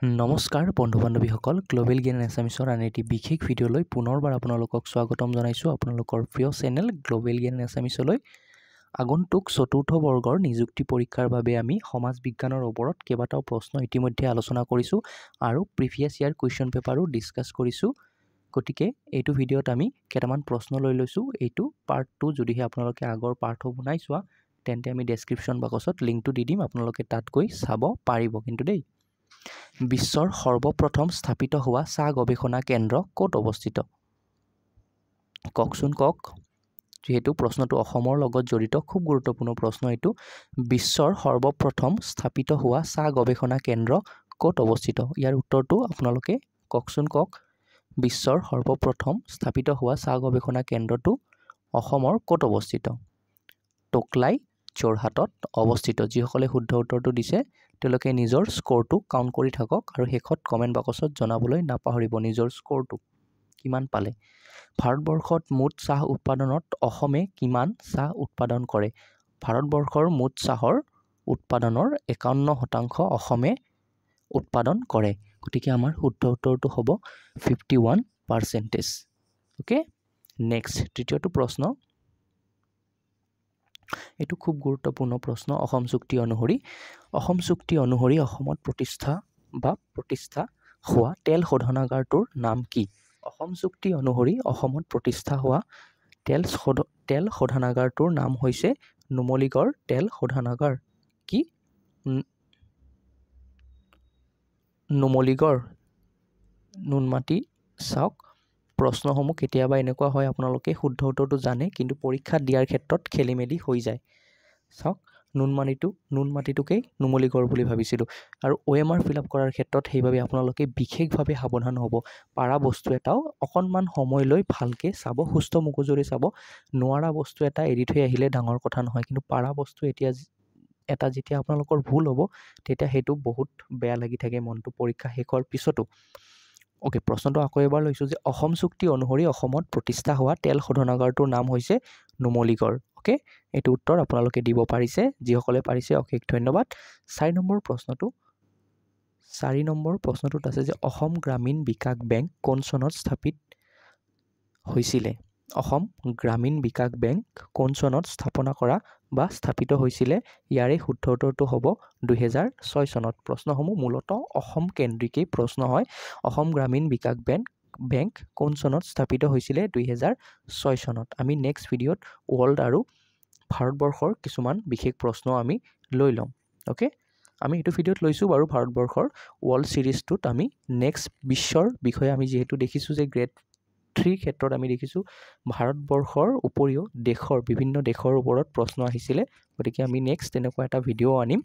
নমস্কাৰ বন্ধু বান্ধৱীসকল, গ্লোবেল জ্ঞান এছামিছৰ আন এটি বিশেষ ভিডিঅ'লৈ পুনৰবাৰ আপোনালোকক স্বাগতম জনাইছোঁ। আপোনালোকৰ প্ৰিয় চেনেল গ্লোবেল জ্ঞান এছামিছলৈ আগন্তুক চতুৰ্থ বৰ্গৰ নিযুক্তি পৰীক্ষাৰ বাবে আমি সমাজ বিজ্ঞানৰ ওপৰত কেইবাটাও প্ৰশ্ন ইতিমধ্যে আলোচনা কৰিছোঁ আৰু প্ৰিভিয়াছ ইয়াৰ কুৱেশ্যন পেপাৰো ডিছকাছ কৰিছোঁ। গতিকে এইটো ভিডিঅ'ত আমি কেইটামান প্ৰশ্ন লৈ লৈছোঁ। এইটো পাৰ্ট 2। যদিহে আপোনালোকে আগৰ পাৰ্টসমূহ নাই চোৱা তেন্তে আমি ডেছক্ৰিপশ্যন বক্সত লিংকটো দি দিম, আপোনালোকে তাত গৈ চাব পাৰিব কিন্তু দেই। বিশ্বৰ সৰ্বপ্ৰথম স্থাপিত হোৱা চাহ গৱেষণা কেন্দ্ৰ ক'ত অৱস্থিত? কওকচোন কওক। যিহেতু প্ৰশ্নটো অসমৰ লগত জড়িত, খুব গুৰুত্বপূৰ্ণ প্ৰশ্ন এইটো। বিশ্বৰ সৰ্বপ্ৰথম স্থাপিত হোৱা চাহ গৱেষণা কেন্দ্ৰ ক'ত অৱস্থিত? ইয়াৰ উত্তৰটো আপোনালোকে কওকচোন কওক। বিশ্বৰ সৰ্বপ্ৰথম স্থাপিত হোৱা চাহ গৱেষণা কেন্দ্ৰটো অসমৰ ক'ত অৱস্থিত? টোকলাই, যোৰহাটত অৱস্থিত। যিসকলে শুদ্ধ উত্তৰটো দিছে তেওঁলোকে নিজৰ স্ক'ৰটো কাউণ্ট কৰি থাকক আৰু শেষত কমেণ্ট বক্সত জনাবলৈ নাপাহৰিব নিজৰ স্ক'ৰটো কিমান পালে। ভাৰতবৰ্ষত মুঠ চাহ উৎপাদনত অসমে কিমান চাহ উৎপাদন কৰে? ভাৰতবৰ্ষৰ মুঠ চাহৰ উৎপাদনৰ 51% অসমে উৎপাদন কৰে। গতিকে আমাৰ শুদ্ধ উত্তৰটো হ'ব 51%। অ'কে, নেক্সট তৃতীয়টো প্ৰশ্ন। এইটো খুব গুৰুত্বপূৰ্ণ প্ৰশ্ন। অসম চুক্তি অনুসৰি অসমত প্ৰতিষ্ঠা হোৱা তেল শোধনাগাৰটোৰ নাম কি? অসম চুক্তি অনুসৰি অসমত প্ৰতিষ্ঠা হোৱা তেল শোধনাগাৰটোৰ নাম হৈছে নুমলীগড় তেল শোধনাগাৰ। কি? নুমলীগড়। নুনমাটি। চাওক, প্ৰশ্নসমূহ কেতিয়াবা এনেকুৱা হয় আপোনালোকে শুদ্ধ উত্তৰটো জানে কিন্তু পৰীক্ষাত দিয়াৰ ক্ষেত্ৰত খেলি মেলি হৈ যায়। চাওক, নুনমাটিটোকেই নুমলীগড় বুলি ভাবিছিলোঁ আৰু OMR ফিল আপ কৰাৰ ক্ষেত্ৰত সেইবাবে আপোনালোকে বিশেষভাৱে সাৱধান হ'ব। পাৰা বস্তু এটাও অকণমান সময় লৈ ভালকৈ চাব, সুস্থ মগজুৰে চাব। নোৱাৰা বস্তু এটা এৰি থৈ আহিলে ডাঙৰ কথা নহয়, কিন্তু পাৰা বস্তু যেতিয়া আপোনালোকৰ ভুল হ'ব তেতিয়া সেইটো বহুত বেয়া লাগি থাকে মনটো পৰীক্ষা শেষ হোৱাৰ পিছতো। অ'কে, প্ৰশ্নটো আকৌ এবাৰ লৈছোঁ যে অসম চুক্তি অনুসৰি অসমত প্ৰতিষ্ঠা হোৱা তেল শোধনাগাৰটোৰ নাম হৈছে নুমলীগড়। অ'কে, এইটো উত্তৰ আপোনালোকে দিব পাৰিছে। যিসকলে পাৰিছে অশেষ ধন্যবাদ। 4 নম্বৰ প্ৰশ্নটোত আছে যে অসম গ্ৰামীণ বিকাশ বেংক কোন চনত স্থাপিত হৈছিলে? অসম গ্ৰামীণ বিকাশ বেংক কোন চনত স্থাপনা কৰা বা স্থাপিত হৈছিলে? ইয়াৰে শুদ্ধ উত্তৰটো হ'ব 2006 চনত। প্ৰশ্নসমূহ মূলতঃ অসম কেন্দ্ৰিকেই প্ৰশ্ন হয়। অসম গ্ৰামীণ বিকাশ বেংক কোন চনত স্থাপিত হৈছিলে? 2006 চনত। আমি নেক্সট ভিডিঅ'ত ৱৰ্ল্ড আৰু ভাৰতবৰ্ষৰ কিছুমান বিশেষ প্ৰশ্ন আমি লৈ ল'ম। অ'কে, আমি এইটো ভিডিঅ'ত লৈছোঁ বাৰু ভাৰতবৰ্ষৰ। ৱৰ্ল্ড ছিৰিজটোত আমি নেক্সট বিশ্বৰ বিষয়ে আমি যিহেতু দেখিছোঁ যে গ্ৰেড 3 ক্ষেত্ৰত আমি দেখিছোঁ ভাৰতবৰ্ষৰ উপৰিও বিভিন্ন দেশৰ ওপৰত প্ৰশ্ন আহিছিলে। গতিকে আমি নেক্সট তেনেকুৱা এটা ভিডিঅ' আনিম।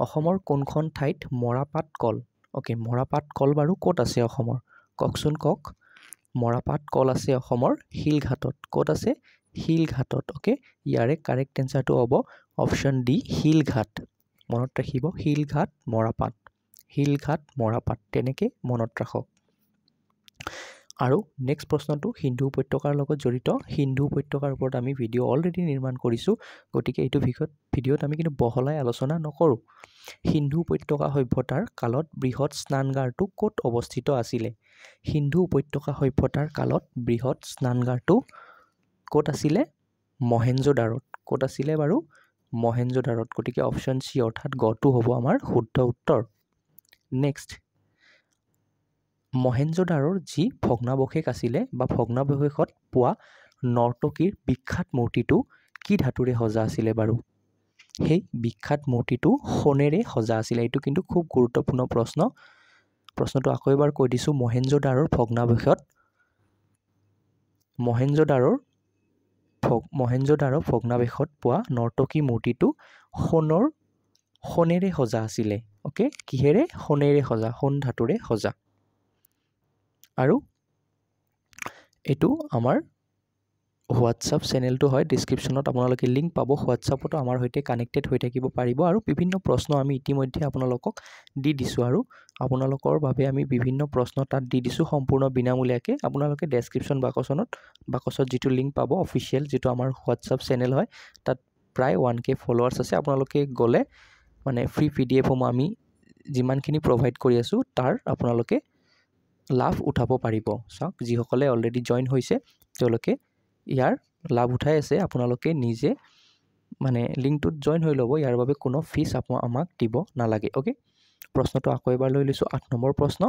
অসমৰ কোনখন ঠাইত মৰাপাট কল? অ'কে, মৰাপাট কল বাৰু ক'ত আছে অসমৰ? কওকচোন কওক। মৰাপাট কল আছে অসমৰ শিলঘাটত। ক'ত আছে? শিলঘাটত। অ'কে, ইয়াৰে কাৰেক্ট এনচাৰটো হ'ব অপশ্যন ডি, শিলঘাট। মনত ৰাখিব, শিলঘাট মৰাপাট তেনেকৈ মনত ৰাখক। আৰু নেক্সট প্ৰশ্নটো সিন্ধু উপত্যকাৰ লগত জড়িত। সিন্ধু উপত্যকাৰ ওপৰত আমি ভিডিঅ' অলৰেডি নিৰ্মাণ কৰিছোঁ, গতিকে এইটো ভিডিঅ'ত আমি কিন্তু বহলাই আলোচনা নকৰোঁ। সিন্ধু উপত্যকা সভ্যতাৰ কালত বৃহৎ স্নানগাৰটো ক'ত অৱস্থিত আছিলে? সিন্ধু উপত্যকা সভ্যতাৰ কালত বৃহৎ স্নানগাৰটো ক'ত আছিলে? মহেঞ্জোদাৰোত। ক'ত আছিলে বাৰু? মহেঞ্জোদাৰোত। গতিকে অপশ্যন চি অৰ্থাৎ গটো হ'ব আমাৰ শুদ্ধ উত্তৰ। নেক্সট, মহেঞ্জোদাৰোৰ যি ভগ্নাৱশেষ আছিলে বা ভগ্নাৱশেষত পোৱা নৰ্তকীৰ বিখ্যাত মূৰ্তিটো কি ধাতুৰে সজা আছিলে বাৰু? সেই বিখ্যাত মূৰ্তিটো সোণেৰে সজা আছিলে। এইটো কিন্তু খুব গুৰুত্বপূৰ্ণ প্ৰশ্ন। প্ৰশ্নটো আকৌ এবাৰ কৈ দিছোঁ। মহেঞ্জোদাৰোৰ ভগ্নাৱশেষত পোৱা নৰ্তকী মূৰ্তিটো সোণেৰে সজা আছিলে। অ'কে, কিহেৰে? সোণেৰে সজা, সোণ ধাতুৰে সজা। আৰু এইটো আমাৰ হোৱাটছআপ চেনেলটো হয়। ডিছক্ৰিপশ্যনত আপোনালোকে লিংক পাব। হোৱাটছআপতো আমাৰ সৈতে কানেক্টেড হৈ থাকিব পাৰিব আৰু বিভিন্ন প্ৰশ্ন আমি ইতিমধ্যে আপোনালোকক দি দিছোঁ আৰু আপোনালোকৰ বাবে আমি বিভিন্ন প্ৰশ্ন তাত দি দিছোঁ সম্পূৰ্ণ বিনামূলীয়াকৈ। আপোনালোকে ডেছক্ৰিপশ্যন বাকচত যিটো লিংক পাব অফিচিয়েল যিটো আমাৰ হোৱাটছআপ চেনেল হয়, তাত প্ৰায় 1K ফলোৱাৰ্ছ আছে। আপোনালোকে গ'লে মানে ফ্ৰী PDF সমূহ আমি যিমানখিনি প্ৰভাইড কৰি আছোঁ তাৰ আপোনালোকে লাভ উঠাব পাৰিব। চাওক যিসকলে অলৰেডি জইন হৈছে তেওঁলোকে ইয়াৰ লাভ উঠাই আছে। আপোনালোকে নিজে মানে লিংকটোত জইন হৈ ল'ব, ইয়াৰ বাবে কোনো ফিজ আমাক দিব নালাগে। অ'কে, প্ৰশ্নটো আকৌ এবাৰ লৈ লৈছোঁ। 8 নম্বৰ প্ৰশ্ন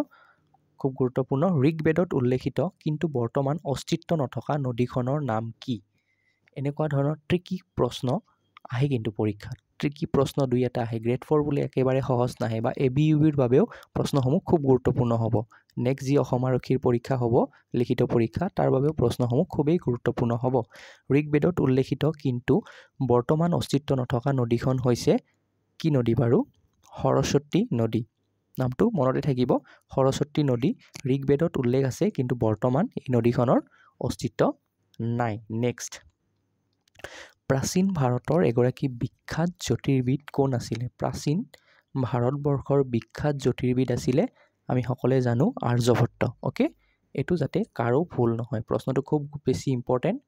খুব গুৰুত্বপূৰ্ণ। ঋগ্বেদত উল্লেখিত কিন্তু বৰ্তমান অস্তিত্ব নথকা নদীখনৰ নাম কি? এনেকুৱা ধৰণৰ ট্ৰিকি প্ৰশ্ন আহে কিন্তু পৰীক্ষাত। ট্ৰিকি প্ৰশ্ন 2-এটা আহে। গ্ৰেড 4 বুলি একেবাৰে সহজ নাহে, বা ABUBৰ বাবেও প্ৰশ্নসমূহ খুব গুৰুত্বপূৰ্ণ হ'ব। নেক্সট যি অসম আৰক্ষীৰ পৰীক্ষা হ'ব, লিখিত পৰীক্ষা, তাৰ বাবেও প্ৰশ্নসমূহ খুবেই গুৰুত্বপূৰ্ণ হ'ব। ঋগ্বেদত উল্লেখিত কিন্তু বৰ্তমান অস্তিত্ব নথকা নদীখন হৈছে কি নদী বাৰু? সৰস্বতী নদী। নামটো মনতে থাকিব, সৰস্বতী নদী ঋগ্বেদত উল্লেখ আছে কিন্তু বৰ্তমান এই নদীখনৰ অস্তিত্ব নাই। নেক্সট, প্ৰাচীন ভাৰতৰ এগৰাকী বিখ্যাত জ্যোতিৰ্বিদ কোন আছিলে? প্ৰাচীন ভাৰতবৰ্ষৰ বিখ্যাত জ্যোতিৰ্বিদ আছিলে, আমি সকলোৱে জানো, আৰ্যভট্ট। অ'কে, এইটো যাতে কাৰো ভুল নহয়, প্ৰশ্নটো খুব বেছি ইম্পৰ্টেণ্ট।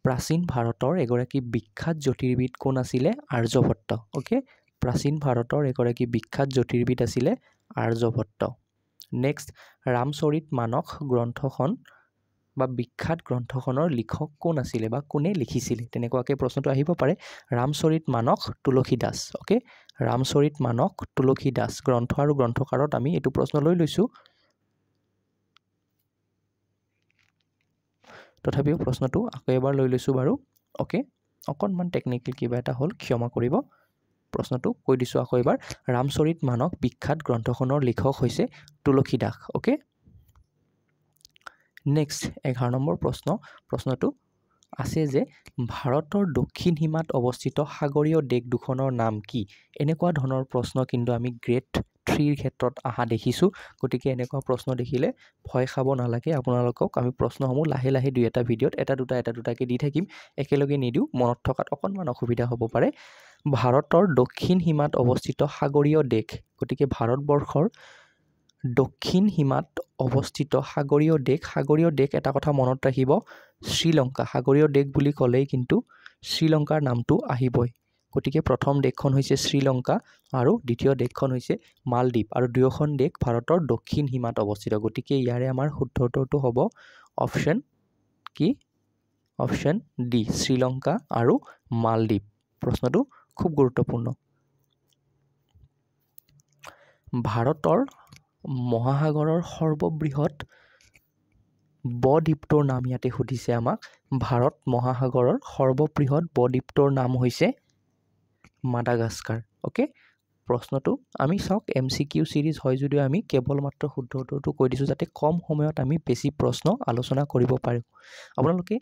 প্ৰাচীন ভাৰতৰ এগৰাকী বিখ্যাত জ্যোতিৰ্বিদ কোন আছিলে? আৰ্যভট্ট। অ'কে, প্ৰাচীন ভাৰতৰ এগৰাকী বিখ্যাত জ্যোতিৰ্বিদ আছিলে আৰ্যভট্ট। নেক্সট, ৰামচৰিত মানস গ্ৰন্থখন বা বিখ্যাত গ্ৰন্থখনৰ লিখক কোন আছিলে বা কোনে লিখিছিলে? তেনেকুৱাকৈ প্ৰশ্নটো আহিব পাৰে। ৰামচৰিত মানস তুলসীদাস। অ'কে, ৰামচৰিত মানস তুলসীদাস গ্ৰন্থ আৰু গ্ৰন্থকাৰত আমি এইটো প্ৰশ্ন লৈ লৈছোঁ। তথাপিও প্ৰশ্নটো আকৌ এবাৰ লৈ লৈছোঁ বাৰু। অ'কে, অকণমান টেকনিকেল কিবা এটা হ'ল, ক্ষমা কৰিব। প্ৰশ্নটো কৈ দিছোঁ আকৌ এবাৰ। ৰামচৰিত মানস বিখ্যাত গ্ৰন্থখনৰ লিখক হৈছে তুলসীদাস। অ'কে, নেক্সট 11 নম্বৰ প্ৰশ্ন। প্ৰশ্নটো আছে যে ভাৰতৰ দক্ষিণ সীমাত অৱস্থিত সাগৰীয় দেশ দুখনৰ নাম কি? এনেকুৱা ধৰণৰ প্ৰশ্ন কিন্তু আমি গ্ৰেড 3ৰ ক্ষেত্ৰত অহা দেখিছোঁ। গতিকে এনেকুৱা প্ৰশ্ন দেখিলে ভয় খাব নালাগে। আপোনালোকক আমি প্ৰশ্নসমূহ লাহে লাহে 2-এটা ভিডিঅ'ত এটা দুটাকৈ দি থাকিম, একেলগে নিদিওঁ, মনত থকাত অকণমান অসুবিধা হ'ব পাৰে। ভাৰতৰ দক্ষিণ সীমাত অৱস্থিত সাগৰীয় দেশ, গতিকে ভাৰতবৰ্ষৰ দক্ষিণ সীমাত অৱস্থিত সাগৰীয় দেশ এটা কথা মনত ৰাখিব, শ্ৰীলংকা। সাগৰীয় দেশ বুলি ক'লেই কিন্তু শ্ৰীলংকাৰ নামটো আহিবই। গতিকে প্ৰথম দেশখন হৈছে শ্ৰীলংকা আৰু দ্বিতীয় দেশখন হৈছে মালদ্বীপ, আৰু দুয়োখন দেশ ভাৰতৰ দক্ষিণ সীমাত অৱস্থিত। গতিকে ইয়াৰে আমাৰ শুদ্ধ উত্তৰটো হ'ব অপশ্যন কি? অপশ্যন ডি, শ্ৰীলংকা আৰু মালদ্বীপ। প্ৰশ্নটো খুব গুৰুত্বপূৰ্ণ। ভাৰতৰ মহাসাগৰৰ সৰ্ববৃহৎ বদ্বীপটোৰ নাম ইয়াতে সুধিছে আমাক। ভাৰত মহাসাগৰৰ সৰ্ববৃহৎ বদ্বীপটোৰ নাম হৈছে মাডাগাস্কাৰ। অ'কে, প্ৰশ্নটো আমি চাওক MCQ চিৰিজ হয় যদিও আমি কেৱল মাত্ৰ শুদ্ধ উত্তৰটো কৈ দিছোঁ, যাতে কম সময়ত আমি বেছি প্ৰশ্ন আলোচনা কৰিব পাৰোঁ। আপোনালোকে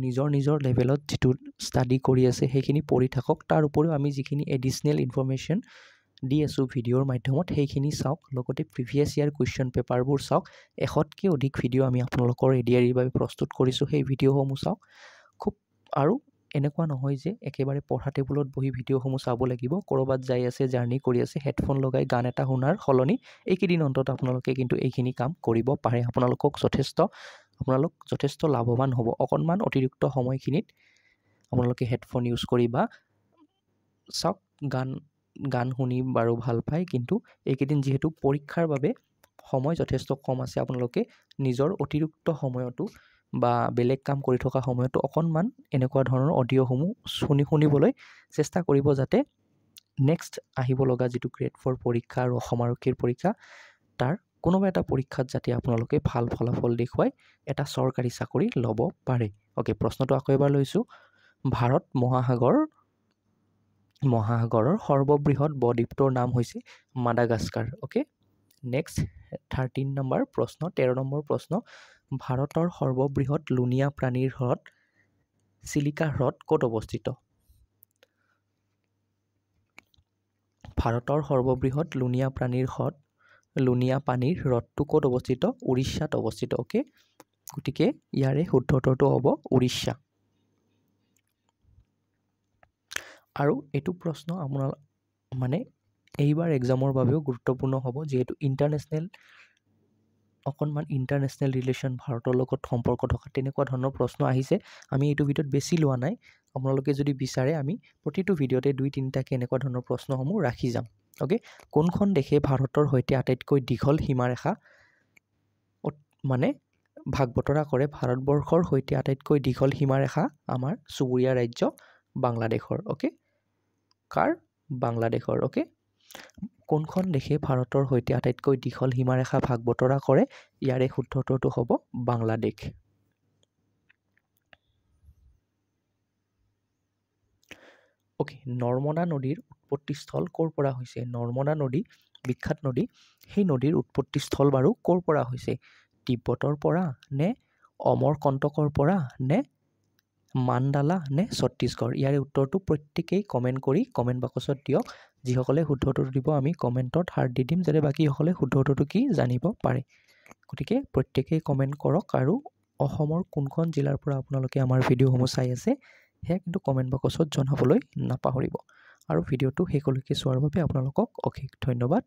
নিজৰ নিজৰ লেভেলত যিটো ষ্টাডি কৰি আছে সেইখিনি পঢ়ি থাকক। তাৰ উপৰিও আমি যিখিনি এডিচনেল ইনফৰ্মেশ্যন দি আছোঁ ভিডিঅ'ৰ মাধ্যমত সেইখিনি চাওক, লগতে প্ৰিভিয়াছ ইয়াৰ কুৱেশ্যন পেপাৰবোৰ চাওক। 100তকৈ অধিক ভিডিঅ' আমি আপোনালোকৰ ADREৰ বাবে প্ৰস্তুত কৰিছোঁ, সেই ভিডিঅ'সমূহ চাওক। খুব আৰু এনেকুৱা নহয় যে একেবাৰে পঢ়া টেবুলত বহি ভিডিঅ'সমূহ চাব লাগিব। ক'ৰবাত যাই আছে, জাৰ্ণি কৰি আছে, হেডফোন লগাই গান এটা শুনাৰ সলনি এইকেইদিন অন্তত আপোনালোকে কিন্তু এইখিনি কাম কৰিব পাৰে। আপোনালোক যথেষ্ট লাভৱান হ'ব। অকণমান অতিৰিক্ত সময়খিনিত আপোনালোকে হেডফোন ইউজ কৰি বা চাওক, গান শুনি বাৰু ভাল পায়, কিন্তু এইকেইদিন যিহেতু পৰীক্ষাৰ বাবে সময় যথেষ্ট কম আছে, আপোনালোকে নিজৰ অতিৰিক্ত সময়তো বা বেলেগ কাম কৰি থকা সময়তো অকণমান এনেকুৱা ধৰণৰ অডিঅ'সমূহ শুনিবলৈ চেষ্টা কৰিব, যাতে নেক্সট আহিব লগা যিটো গ্ৰেড 4 পৰীক্ষা আৰু অসম আৰক্ষীৰ পৰীক্ষা, তাৰ কোনোবা এটা পৰীক্ষাত যাতে আপোনালোকে ভাল ফলাফল দেখুৱাই এটা চৰকাৰী চাকৰি ল'ব পাৰে। অ'কে, প্ৰশ্নটো আকৌ এবাৰ লৈছোঁ। ভাৰত মহাসাগৰৰ সৰ্ববৃহৎ বদ্বীপটোৰ নাম হৈছে মাডাগাস্কাৰ। অ'কে, নেক্সট 13 নম্বৰ প্ৰশ্ন। 13 নম্বৰ প্ৰশ্ন। ভাৰতৰ সৰ্ববৃহৎ লুণীয়া প্ৰাণীৰ হ্ৰদ চিলিকা হ্ৰদ ক'ত অৱস্থিত? ভাৰতৰ সৰ্ববৃহৎ লুণীয়া পানীৰ হ্ৰদটো ক'ত অৱস্থিত? উৰিষ্যাত অৱস্থিত। অ'কে, গতিকে ইয়াৰে শুদ্ধ উত্তৰটো হ'ব উৰিষ্যা। আৰু এইটো প্ৰশ্ন আপোনাৰ মানে এইবাৰ এক্সামৰ বাবেও গুৰুত্বপূৰ্ণ হ'ব, যিহেতু ইণ্টাৰনেশ্যনেল ৰিলেশ্যন, ভাৰতৰ লগত সম্পৰ্ক থকা তেনেকুৱা ধৰণৰ প্ৰশ্ন আহিছে। আমি এইটো ভিডিঅ'ত বেছি লোৱা নাই, আপোনালোকে যদি বিচাৰে আমি প্ৰতিটো ভিডিঅ'তে 2-3টাকৈ এনেকুৱা ধৰণৰ প্ৰশ্নসমূহ ৰাখি যাম। ওকে কোনখন দেশে ভাৰতৰ সৈতে আটাইতকৈ দীঘল সীমাৰেখা মানে ভাগ বতৰা কৰে ভাৰতবৰ্ষৰ সৈতে আটাইতকৈ দীঘল সীমাৰেখা আমাৰ চুবুৰীয়া ৰাজ্য বাংলাদেশৰ ওকে কাৰ বাংলাদেশৰ ওকে কোনখন দেশে ভাৰতৰ সৈতে আটাইতকৈ দীঘল সীমাৰেখা ভাগ বতৰা কৰে ইয়াৰে শুদ্ধ উত্তৰটো হ'ব বাংলাদেশ ওকে নৰ্মদা নদীৰ উৎপত্তিস্থল ক'ৰ পৰা হৈছে নৰ্মদা নদী বিখ্যাত নদী সেই নদীৰ উৎপত্তিস্থল বাৰু ক'ৰ পৰা হৈছে তিব্বতৰ পৰা নে অমৰকন্তকৰ পৰা নে মানডালা নে ছত্তীশগড় ইয়াৰে উত্তৰটো প্ৰত্যেকেই কমেণ্ট কৰি কমেণ্ট বাকচত দিয়ক যিসকলে শুদ্ধ উত্তৰটো দিব আমি কমেণ্টত হাৰ্ট দি দিম যাতে বাকীসকলে শুদ্ধ উত্তৰটো কি জানিব পাৰে গতিকে প্ৰত্যেকেই কমেণ্ট কৰক আৰু অসমৰ কোনখন জিলাৰ পৰা আপোনালোকে আমাৰ ভিডিঅ'সমূহ চাই আছে সেয়া কিন্তু কমেণ্ট বাকচত জনাবলৈ নাপাহৰিব আৰু ভিডিঅ'টো শেষলৈকে চোৱাৰ বাবে আপোনালোকক অশেষ ধন্যবাদ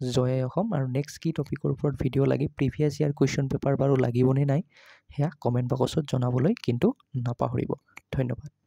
জয় অসম আৰু নেক্সট কি টপিকৰ ওপৰত ভিডিঅ' লাগে প্ৰিভিয়াছ ইয়াৰ কুৱেশ্যন পেপাৰ বাৰু লাগিবনে নাই সেয়া কমেণ্ট বাকচত জনাবলৈ কিন্তু নাপাহৰিব ধন্যবাদ